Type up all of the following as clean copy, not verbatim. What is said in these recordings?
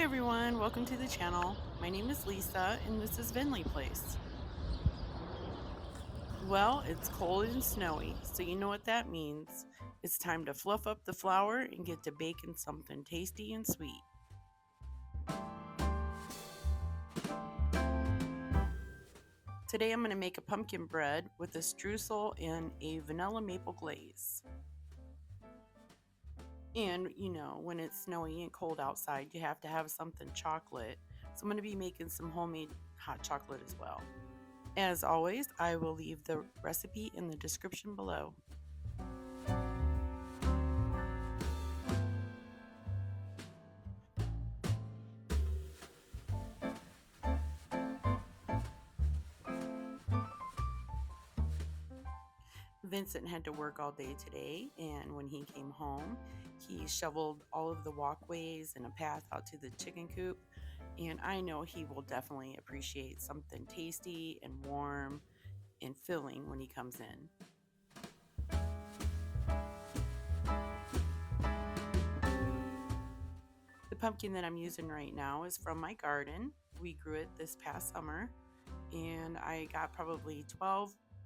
everyone, welcome to the channel. My name is Lisa and this is Vinley Place. Well, it's cold and snowy, so you know what that means. It's time to fluff up the flour and get to baking something tasty and sweet. Today I'm going to make a pumpkin bread with a streusel and a vanilla maple glaze. And you know, when it's snowy and cold outside, you have to have something chocolate. So I'm going to be making some homemade hot chocolate as well. As always, I will leave the recipe in the description below. Vincent had to work all day today, and when he came home, he shoveled all of the walkways and a path out to the chicken coop, and I know he will definitely appreciate something tasty and warm and filling when he comes in. The pumpkin that I'm using right now is from my garden. We grew it this past summer, and I got probably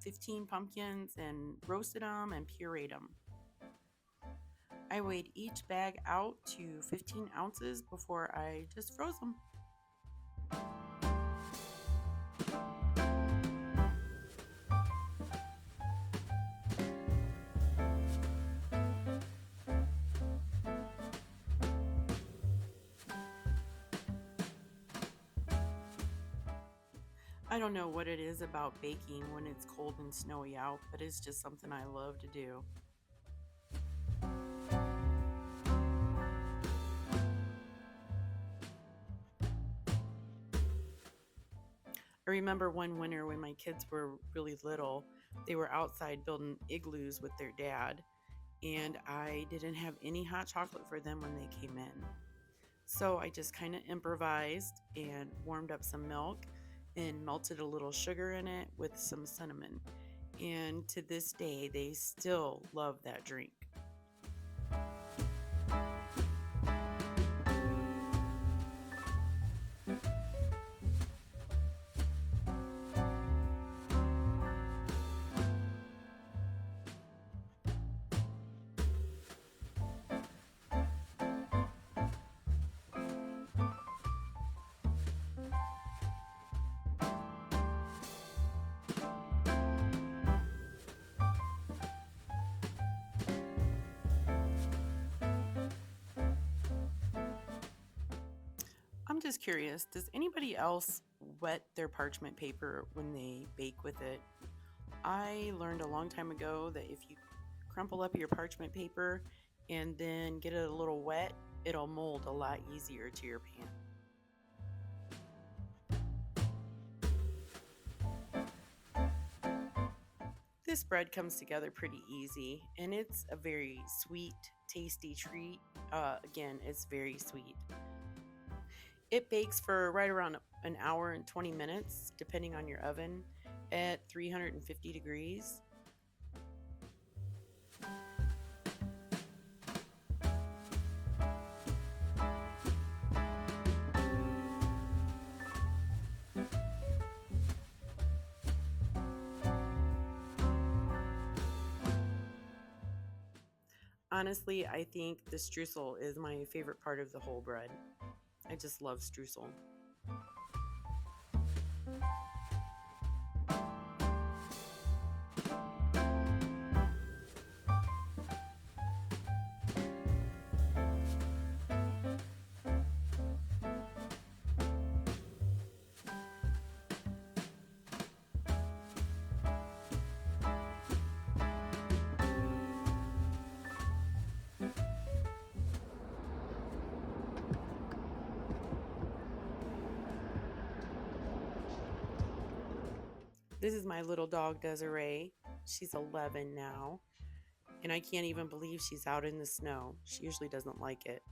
15 pumpkins and roasted them and pureed them. I weighed each bag out to 15 ounces before I just froze them. I don't know what it is about baking when it's cold and snowy out, but it's just something I love to do. I remember one winter when my kids were really little, they were outside building igloos with their dad, and I didn't have any hot chocolate for them when they came in. So I just kind of improvised and warmed up some milk and melted a little sugar in it with some cinnamon. And to this day, they still love that drink. I'm just curious, does anybody else wet their parchment paper when they bake with it? I learned a long time ago that if you crumple up your parchment paper and then get it a little wet, it'll mold a lot easier to your pan. This bread comes together pretty easy, and it's a very sweet, tasty treat. Again, it's very sweet. It bakes for right around an hour and 20 minutes, depending on your oven, at 350 degrees. Honestly, I think the streusel is my favorite part of the whole bread. I just love streusel. This is my little dog, Desiree. She's 11 now, and I can't even believe she's out in the snow. She usually doesn't like it.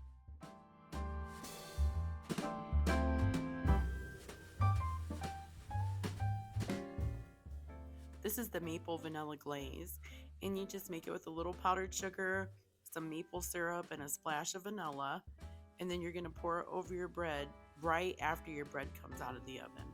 This is the maple vanilla glaze, and you just make it with a little powdered sugar, some maple syrup, and a splash of vanilla. and then you're going to pour it over your bread right after your bread comes out of the oven.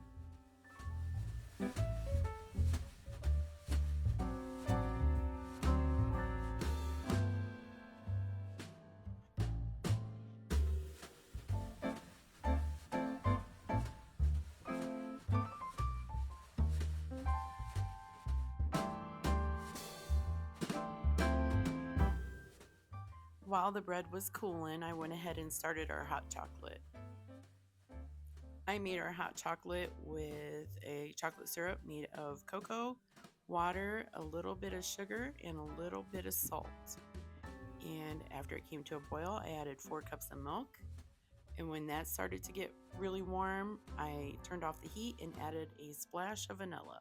While the bread was cooling, I went ahead and started our hot chocolate. I made our hot chocolate with a chocolate syrup made of cocoa, water, a little bit of sugar, and a little bit of salt. And after it came to a boil, I added 4 cups of milk. And when that started to get really warm, I turned off the heat and added a splash of vanilla.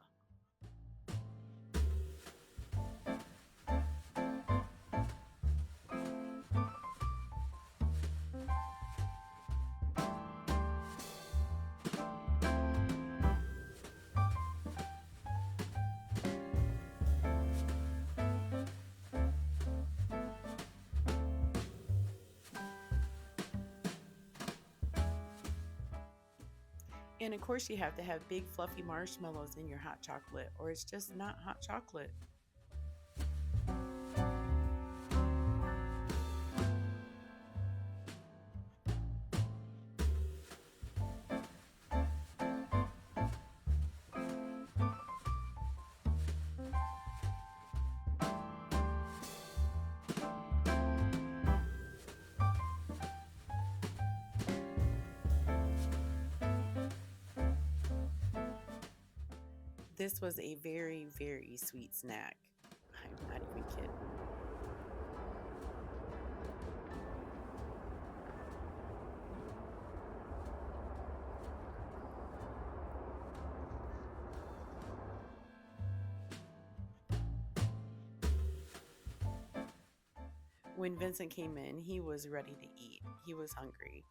And of course, you have to have big fluffy marshmallows in your hot chocolate, or it's just not hot chocolate. This was a very, very sweet snack. I'm not even kidding. When Vincent came in, he was ready to eat. He was hungry,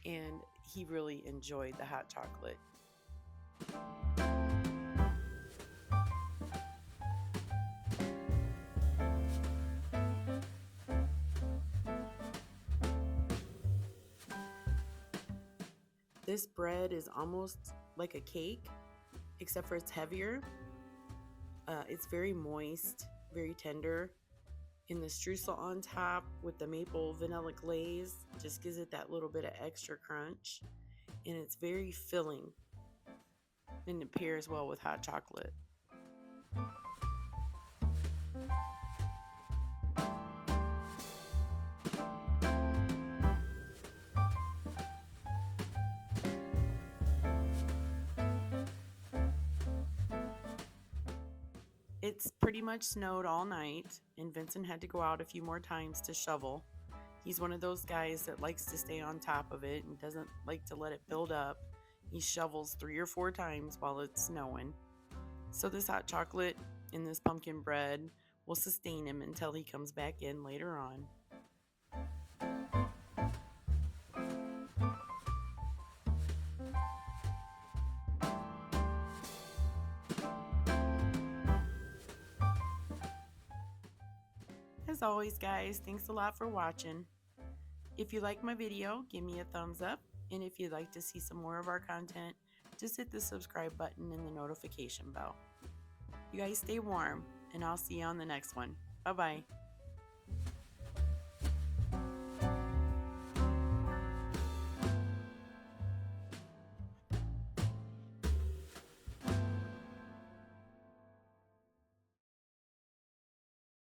and he really enjoyed the hot chocolate. This bread is almost like a cake, except for it's heavier. It's very moist, very tender. And the streusel on top with the maple vanilla glaze just gives it that little bit of extra crunch. And it's very filling. And it pairs well with hot chocolate. It's pretty much snowed all night, and Vincent had to go out a few more times to shovel. He's one of those guys that likes to stay on top of it and doesn't like to let it build up. He shovels 3 or 4 times while it's snowing. So this hot chocolate and this pumpkin bread will sustain him until he comes back in later on. As always, guys, thanks a lot for watching. If you like my video, give me a thumbs up. And if you'd like to see some more of our content, just hit the subscribe button and the notification bell. You guys stay warm, and I'll see you on the next one. Bye-bye.